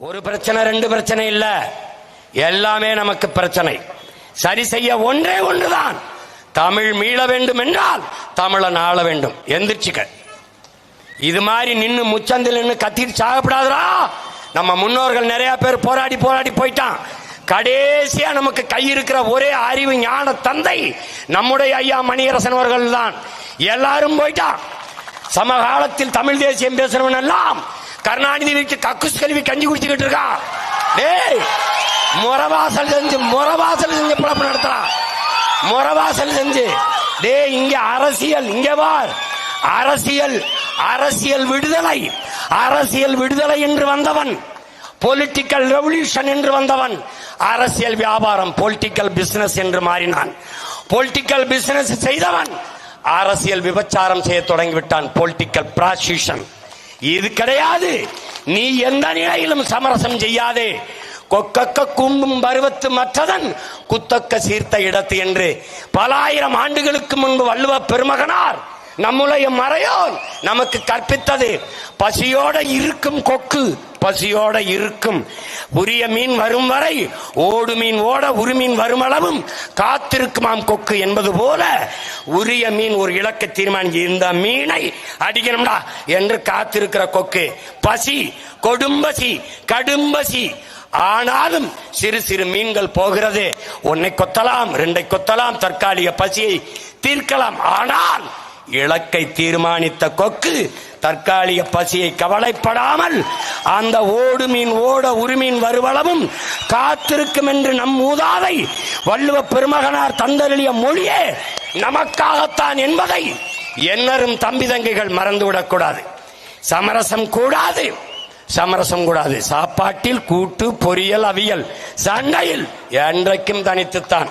ஒரு பிரச்சனை ரெண்டு பிரச்சனை இல்ல, எல்லாமே நமக்கு பிரச்சனை. சரி செய்ய ஒன்றே ஒன்றுதான், தமிழ் மீள வேண்டும் என்றால் தமிழன் ஆள வேண்டும். எந்திரிச்சுக்க. இது மாதிரி நின்று முச்சந்தில் நின்று கத்திட்டு சாகப்படாதா. நம்ம முன்னோர்கள் நிறைய பேர் போராடி போராடி போயிட்டான். கடைசியா நமக்கு கை இருக்கிற ஒரே அறிவு ஞான தந்தை நம்முடைய ஐயா மணியரசன் அவர்கள் தான். எல்லாரும் போயிட்டான். சமகாலத்தில் தமிழ் தேசியம் பேசுறவன் எல்லாம் கருணாநிதிக்கு கக்குஸ் கல்வி கஞ்சி குடிச்சுக்கிட்டு இருக்கான். டேய், முறவாசல் செஞ்சு பிழப்பு நடத்துறான். முறவாசல் செஞ்சு டேய், இங்க அரசியல், இங்க வார் அரசியல், அரசியல் விடுதலை, அரசியல் விடுதலை என்று வந்தவன், பொலிட்டிக்கல் ரெவல்யூஷன் என்று வந்தவன், அரசியல் வியாபாரம் பொலிட்டிக்கல் பிசினஸ் என்று மாறினான். பொலிட்டிக்கல் பிசினஸ் செய்தவன் அரசியல் விபச்சாரம் செய்ய தொடங்கிவிட்டான். Political prostitution. இது கிடையாது. நீ எந்த நிலையிலும் சமரசம் செய்யாதே. கொக்கக்க கும்பும் பருவத்து மற்றதன் குத்தக்க சீர்த்த இடத்து என்று பல ஆயிரம் ஆண்டுகளுக்கு முன்பு வள்ளுவ பெருமகனார் நம்முடைய மறையோன் நமக்கு கற்பித்தது. பசியோட இருக்கும் கொக்கு பசியோட இருக்கும். உரிய மீன் வரும் வரை ஓடு மீன் ஓட உருமீன் வரும் அளவும் காத்திருக்குமாம் கொக்கு என்பது போல உரிய மீன் ஒரு இலக்கை தீர்மானிச்சு இந்த மீனை அடிக்கணும்டா என்று காத்திருக்கிற கொக்கு. பசி, கொடும்பசி, கடும்பசி. ஆனாலும் சிறு சிறு மீன்கள் போகிறது. ஒன்னை கொத்தலாம், ரெண்டை கொத்தலாம், தற்காலிக பசியை தீர்க்கலாம். ஆனால் இலக்கை தீர்மானித்த கொக்கு தற்காலிக பசியை கவலைப்படாமல் அந்த ஓடு மீன் ஓட உருமீன் வருவளவும் காத்திருக்கும் என்று நம் மூதாதை வள்ளுவ பெருமகனார் தந்தருளிய மொழியே நமக்காகத்தான் என்பதை என்னரும் தம்பி தங்கைகள் மறந்துவிடக் கூடாது. சமரசம் கூடாது, சமரசம் கூடாது. சாப்பாட்டில் கூட்டு பொரியல் அவியல், சண்டையில் என்றைக்கும் தனித்துத்தான்.